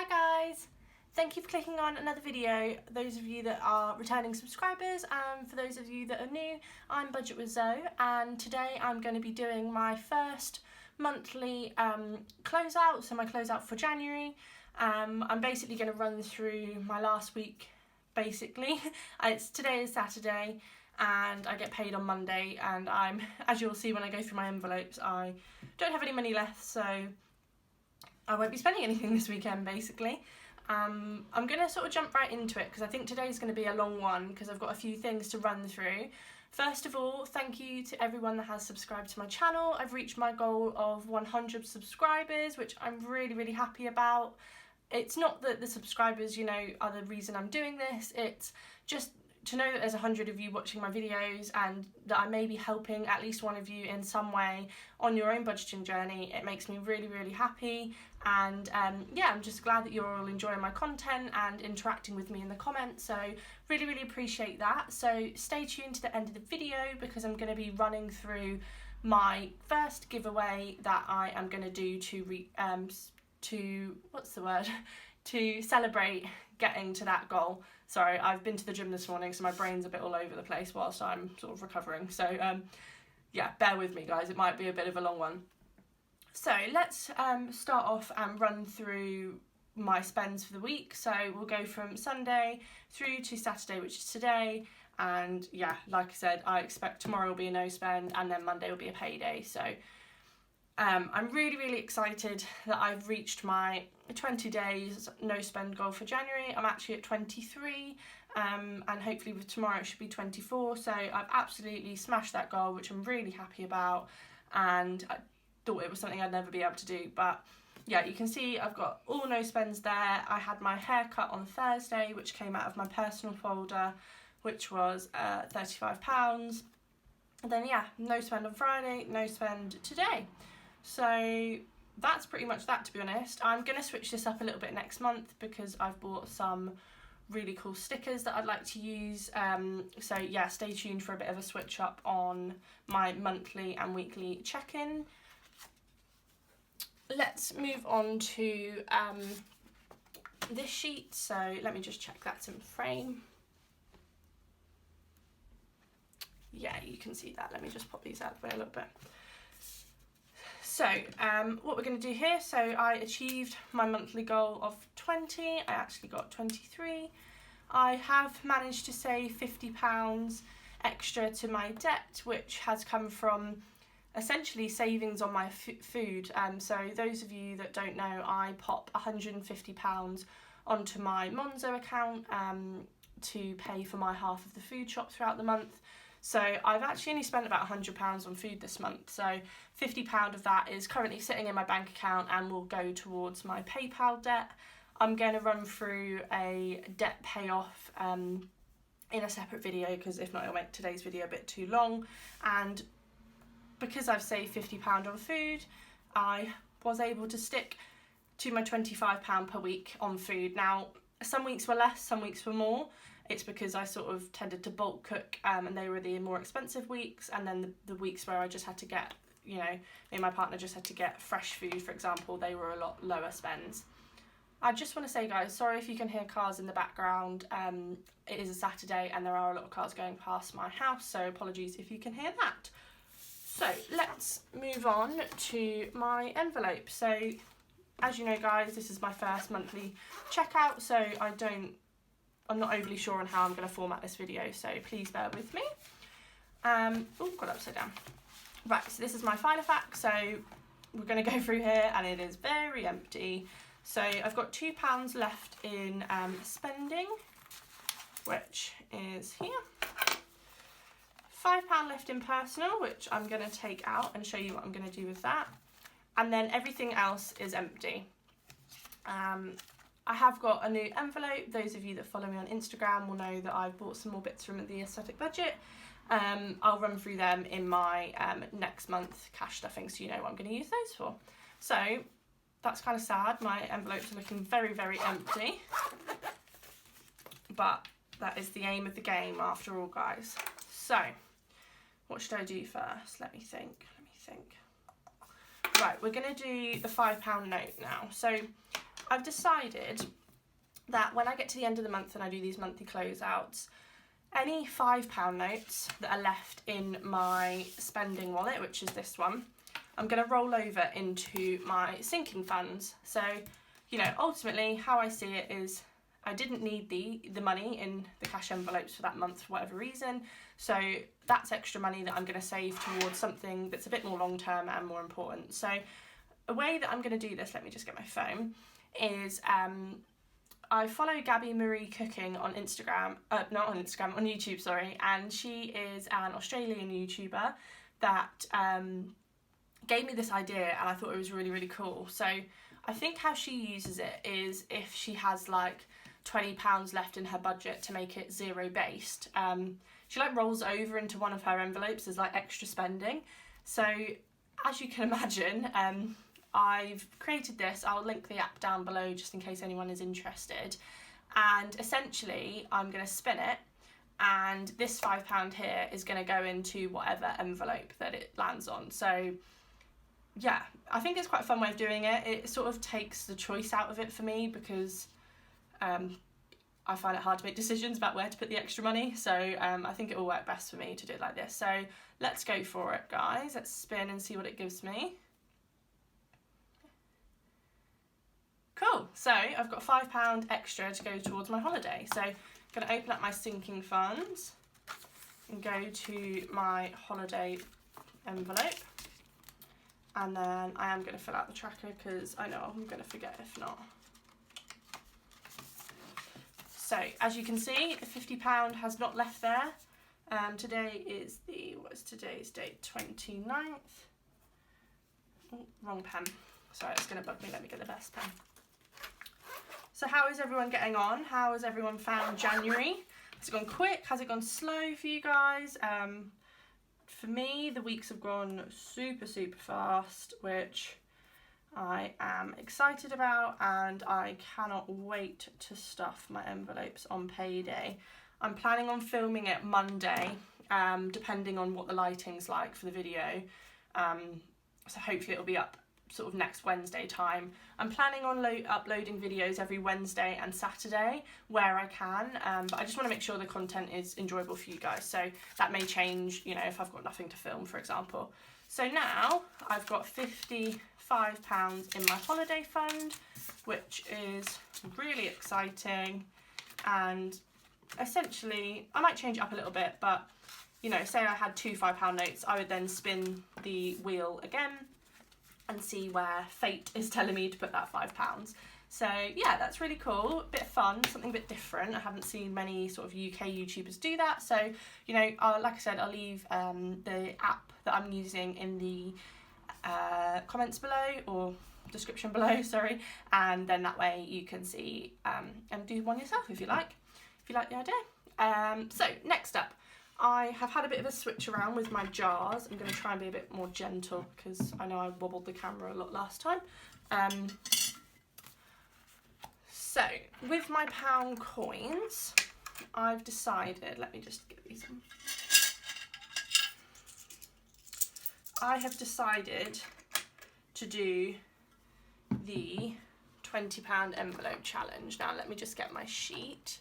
Hi guys! Thank you for clicking on another video. Those of you that are returning subscribers, and for those of you that are new, I'm Budget with Zoe, and today I'm going to be doing my first monthly closeout, so my closeout for January. I'm basically going to run through my last week, basically. Today is Saturday and I get paid on Monday, and as you'll see when I go through my envelopes, I don't have any money left, so I won't be spending anything this weekend, basically. I'm going to sort of jump right into it because I think today's going to be a long one because I've got a few things to run through. First of all, thank you to everyone that has subscribed to my channel. I've reached my goal of 100 subscribers, which I'm really, really happy about. It's not that the subscribers, are the reason I'm doing this. It's just to know that there's 100 of you watching my videos and that I may be helping at least one of you in some way on your own budgeting journey. It makes me really, really happy, and I'm just glad that you're all enjoying my content and interacting with me in the comments, so really, really appreciate that. So stay tuned to the end of the video because I'm going to be running through my first giveaway that I am going to do to celebrate getting to that goal. Sorry, I've been to the gym this morning, so my brain's a bit all over the place whilst I'm sort of recovering. So bear with me guys, it might be a bit of a long one. So let's start off and run through my spends for the week. So we'll go from Sunday through to Saturday, which is today. And yeah, like I said, I expect tomorrow will be a no spend and then Monday will be a payday. So I'm really, really excited that I've reached my 20 days no spend goal for January. I'm actually at 23 and hopefully with tomorrow it should be 24. So I've absolutely smashed that goal, which I'm really happy about, and I thought it was something I'd never be able to do. But yeah, you can see I've got all no spends there. I had my haircut on Thursday, which came out of my personal folder, which was £35. And then yeah, no spend on Friday, no spend today. So that's pretty much that, to be honest. I'm going to switch this up a little bit next month because I've bought some really cool stickers that I'd like to use. So yeah, stay tuned for a bit of a switch up on my monthly and weekly check-in. Let's move on to this sheet. So let me just check that's in frame. Yeah, you can see that. Let me just pop these out of the way a little bit. So what we're going to do here, so I achieved my monthly goal of 20, I actually got 23. I have managed to save £50 extra to my debt, which has come from essentially savings on my food. So those of you that don't know, I pop £150 onto my Monzo account to pay for my half of the food shop throughout the month. So I've actually only spent about £100 on food this month. So £50 of that is currently sitting in my bank account and will go towards my PayPal debt. I'm going to run through a debt payoff in a separate video because if not it'll make today's video a bit too long. And because I've saved £50 on food, I was able to stick to my £25 per week on food. Now, some weeks were less, some weeks were more. It's because I sort of tended to bulk cook and they were the more expensive weeks, and then the weeks where I just had to get, me and my partner just had to get fresh food, for example, they were a lot lower spends. I just want to say, guys, sorry if you can hear cars in the background. It is a Saturday and there are a lot of cars going past my house, so apologies if you can hear that. So let's move on to my envelope. So as you know, guys, this is my first monthly checkout, so I'm not overly sure on how I'm going to format this video, so please bear with me. Oh, got it upside down. Right, so this is my Filofax, so we're going to go through here and it is very empty. So I've got £2 left in spending, which is here. £5 left in personal, which I'm going to take out and show you what I'm going to do with that. And then everything else is empty. I have got a new envelope. Those of you that follow me on Instagram will know that I've bought some more bits from the aesthetic budget. I'll run through them in my next month cash stuffing, so you know what I'm going to use those for. So that's kind of sad. My envelopes are looking very, very empty. But that is the aim of the game after all, guys. So what should I do first? Let me think. Right, we're going to do the £5 note now. So I've decided that when I get to the end of the month and I do these monthly closeouts, any £5 notes that are left in my spending wallet, which is this one, I'm going to roll over into my sinking funds. So, you know, ultimately how I see it is I didn't need the money in the cash envelopes for that month for whatever reason. So that's extra money that I'm going to save towards something that's a bit more long term and more important. So a way that I'm going to do this, let me just get my phone, is I follow Gabby Marie Cooking on Instagram, not on Instagram, on YouTube, sorry, and she is an Australian YouTuber that gave me this idea, and I thought it was really, really cool. So I think how she uses it is if she has like £20 left in her budget to make it zero based, she like rolls over into one of her envelopes as like extra spending. So as you can imagine, I've created this. I'll link the app down below just in case anyone is interested. And essentially I'm going to spin it, and this £5 here is going to go into whatever envelope that it lands on. So yeah, I think it's quite a fun way of doing it. It sort of takes the choice out of it for me, because I find it hard to make decisions about where to put the extra money. So I think it will work best for me to do it like this. So let's go for it, guys. Let's spin and see what it gives me. Cool, so I've got £5 extra to go towards my holiday. So I'm going to open up my sinking funds and go to my holiday envelope. And then I am going to fill out the tracker because I know I'm going to forget if not. So as you can see, the £50 has not left there. Today is what's today's date? 29th. Oh, wrong pen. Sorry, it's going to bug me. Let me get the best pen. So how is everyone getting on? How has everyone found January? Has it gone quick? Has it gone slow for you guys? For me, the weeks have gone super, super fast, which I am excited about, and I cannot wait to stuff my envelopes on payday. I'm planning on filming it Monday, depending on what the lighting's like for the video. So hopefully it'll be up sort of next Wednesday time. I'm planning on uploading videos every Wednesday and Saturday where I can, but I just want to make sure the content is enjoyable for you guys. So that may change, you know, if I've got nothing to film, for example. So now I've got £55 in my holiday fund, which is really exciting. And essentially, I might change it up a little bit, but you know, say I had two £5 notes, I would then spin the wheel again and see where fate is telling me to put that £5. So yeah, that's really cool, a bit of fun, something a bit different. I haven't seen many sort of UK YouTubers do that. So, you know, like I said, I'll leave the app that I'm using in the comments below, or description below, sorry, and then that way you can see and do one yourself if you like the idea. So next up, I have had a bit of a switch around with my jars. I'm going to try and be a bit more gentle because I know I wobbled the camera a lot last time. So with my pound coins, I've decided, let me just get these on. I have decided to do the £20 envelope challenge. Now let me just get my sheet.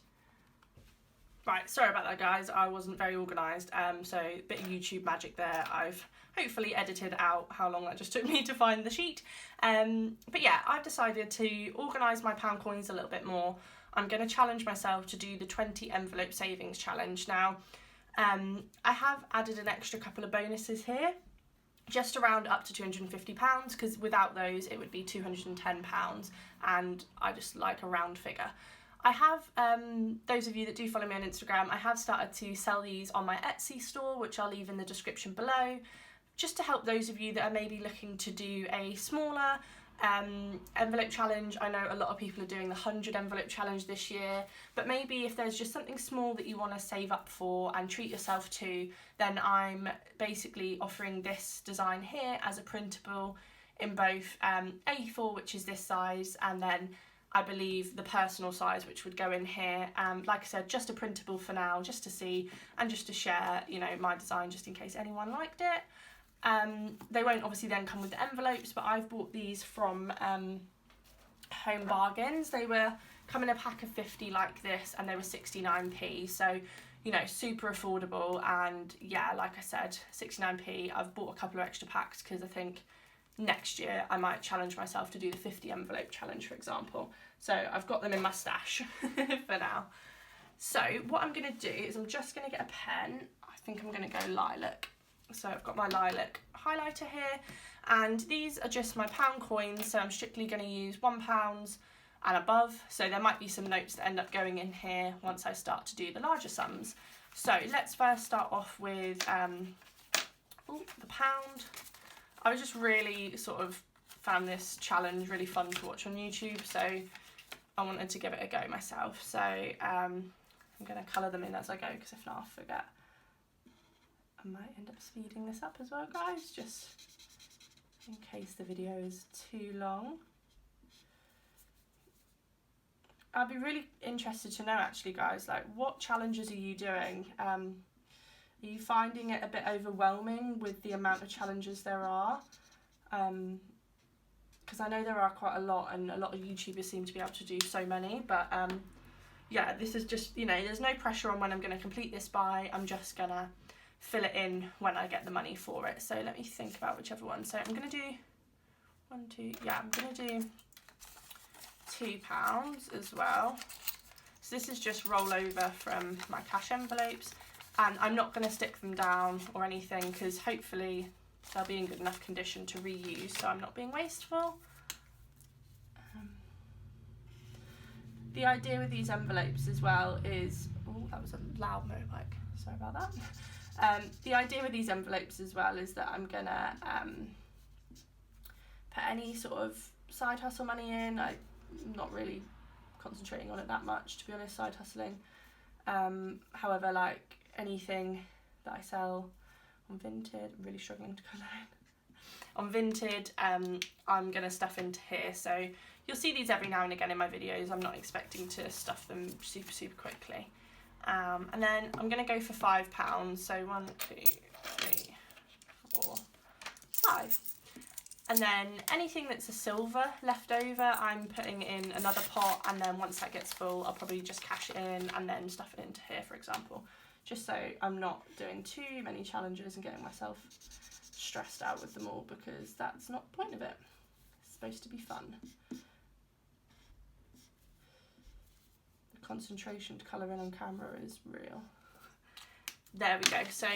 Right, sorry about that, guys. I wasn't very organised, so a bit of YouTube magic there. I've hopefully edited out how long that just took me to find the sheet. But yeah, I've decided to organise my pound coins a little bit more. I'm going to challenge myself to do the 20 envelope savings challenge. Now, I have added an extra couple of bonuses here, just around up to £250, because without those it would be £210, and I just like a round figure. I have, those of you that do follow me on Instagram, I have started to sell these on my Etsy store, which I'll leave in the description below, just to help those of you that are maybe looking to do a smaller envelope challenge. I know a lot of people are doing the 100 envelope challenge this year, but maybe if there's just something small that you want to save up for and treat yourself to, then I'm basically offering this design here as a printable in both A4, which is this size, and then I believe the personal size, which would go in here. Like I said, just a printable for now, just to see and just to share, you know, my design, just in case anyone liked it. They won't obviously then come with the envelopes, but I've bought these from Home Bargains. They were come in a pack of 50 like this, and they were 69p, so you know, super affordable. And yeah, like I said, 69p. I've bought a couple of extra packs because I think next year I might challenge myself to do the 50 envelope challenge, for example. So I've got them in my stash for now. So what I'm going to do is I'm just going to get a pen. I think I'm going to go lilac. So I've got my lilac highlighter here, and these are just my pound coins, so I'm strictly going to use £1 and above. So there might be some notes that end up going in here once I start to do the larger sums. So let's first start off with the pound. I was just really sort of found this challenge really fun to watch on YouTube, so I wanted to give it a go myself. So I'm going to colour them in as I go, because if not I'll forget. I might end up speeding this up as well, guys, just in case the video is too long. I'd be really interested to know, actually, guys, like, what challenges are you doing? Are you finding it a bit overwhelming with the amount of challenges there are? Because I know there are quite a lot, and a lot of YouTubers seem to be able to do so many, but yeah, this is just, you know, there's no pressure on when I'm going to complete this by. I'm just going to fill it in when I get the money for it. So let me think about whichever one. So I'm going to do I'm going to do £2 as well. So this is just rollover from my cash envelopes, and I'm not going to stick them down or anything, because hopefully they'll be in good enough condition to reuse, so I'm not being wasteful. The idea with these envelopes as well is, oh, that was a loud motorbike, sorry about that. The idea with these envelopes as well is that I'm gonna put any sort of side hustle money in. I'm not really concentrating on it that much, to be honest, side hustling. However, like anything that I sell on Vinted, I'm really struggling to colour in. On Vinted, I'm going to stuff into here, so you'll see these every now and again in my videos. I'm not expecting to stuff them super quickly. And then I'm going to go for £5, so 1, 2, 3, 4, 5. And then anything that's a silver left over, I'm putting in another pot, and then once that gets full, I'll probably just cash it in and then stuff it into here, for example, just so I'm not doing too many challenges and getting myself stressed out with them all, because that's not the point of it. It's supposed to be fun. The concentration to colour in on camera is real. There we go. So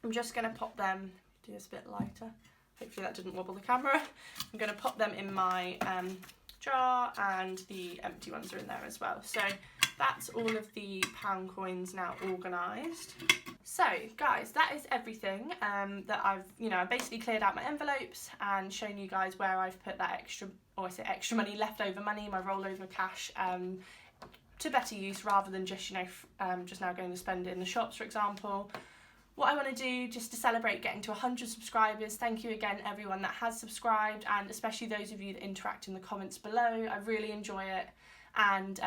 I'm just going to pop them, do this a bit lighter. Hopefully that didn't wobble the camera. I'm going to pop them in my jar, and the empty ones are in there as well. So that's all of the pound coins now organised. So guys, that is everything that I've basically cleared out my envelopes and shown you guys where I've put that extra money, leftover money, my rollover cash, to better use, rather than just just now going to spend it in the shops, for example. What I want to do, just to celebrate getting to 100 subscribers, thank you again everyone that has subscribed, and especially those of you that interact in the comments below. I really enjoy it, and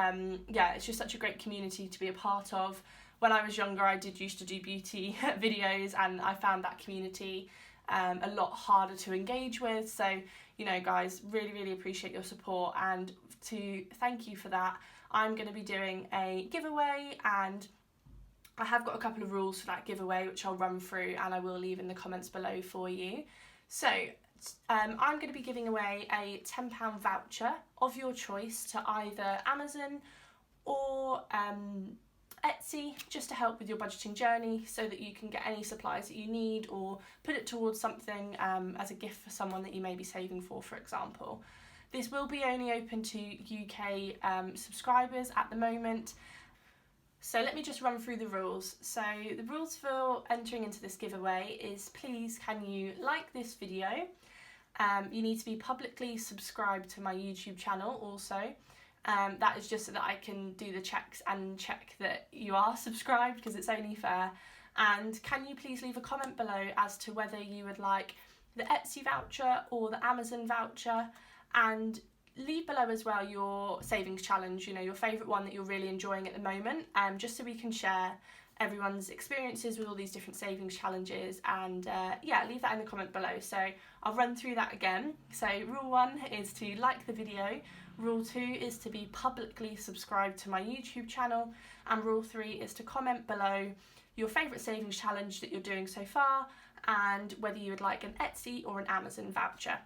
yeah, it's just such a great community to be a part of. When I was younger, I used to do beauty videos, and I found that community a lot harder to engage with. So, you know, guys, really appreciate your support, and to thank you for that, I'm going to be doing a giveaway, and I have got a couple of rules for that giveaway, which I'll run through and I will leave in the comments below for you. So I'm going to be giving away a £10 voucher of your choice to either Amazon or Etsy, just to help with your budgeting journey, so that you can get any supplies that you need, or put it towards something as a gift for someone that you may be saving for example. This will be only open to UK subscribers at the moment. So let me just run through the rules. So the rules for entering into this giveaway is, please can you like this video. You need to be publicly subscribed to my YouTube channel also. That is just so that I can do the checks and check that you are subscribed, because it's only fair. And can you please leave a comment below as to whether you would like the Etsy voucher or the Amazon voucher, and leave below as well your savings challenge, you know, your favourite one that you're really enjoying at the moment, just so we can share everyone's experiences with all these different savings challenges, and yeah, leave that in the comment below. So I'll run through that again. So rule 1 is to like the video, rule 2 is to be publicly subscribed to my YouTube channel, and rule 3 is to comment below your favourite savings challenge that you're doing so far, and whether you would like an Etsy or an Amazon voucher.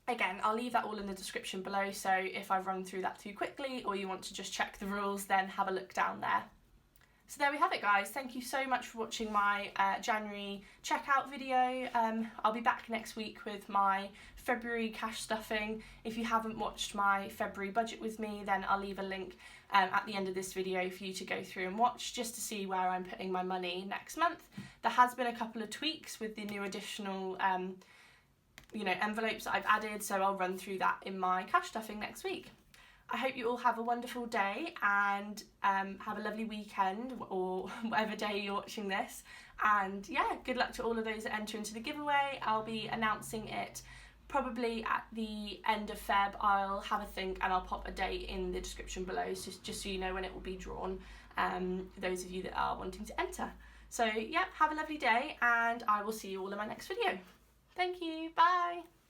Again, I'll leave that all in the description below, so if I run through that too quickly or you want to just check the rules, then have a look down there. So there we have it, guys. Thank you so much for watching my January checkout video. I'll be back next week with my February cash stuffing. If you haven't watched my February budget with me, then I'll leave a link at the end of this video for you to go through and watch, just to see where I'm putting my money next month. There has been a couple of tweaks with the new additional envelopes that I've added, so I'll run through that in my cash stuffing next week. I hope you all have a wonderful day and have a lovely weekend, or whatever day you're watching this. And yeah, good luck to all of those that enter into the giveaway. I'll be announcing it probably at the end of Feb. I'll have a think and I'll pop a date in the description below, so just so you know when it will be drawn, those of you that are wanting to enter. So yeah, have a lovely day, and I will see you all in my next video. Thank you, bye.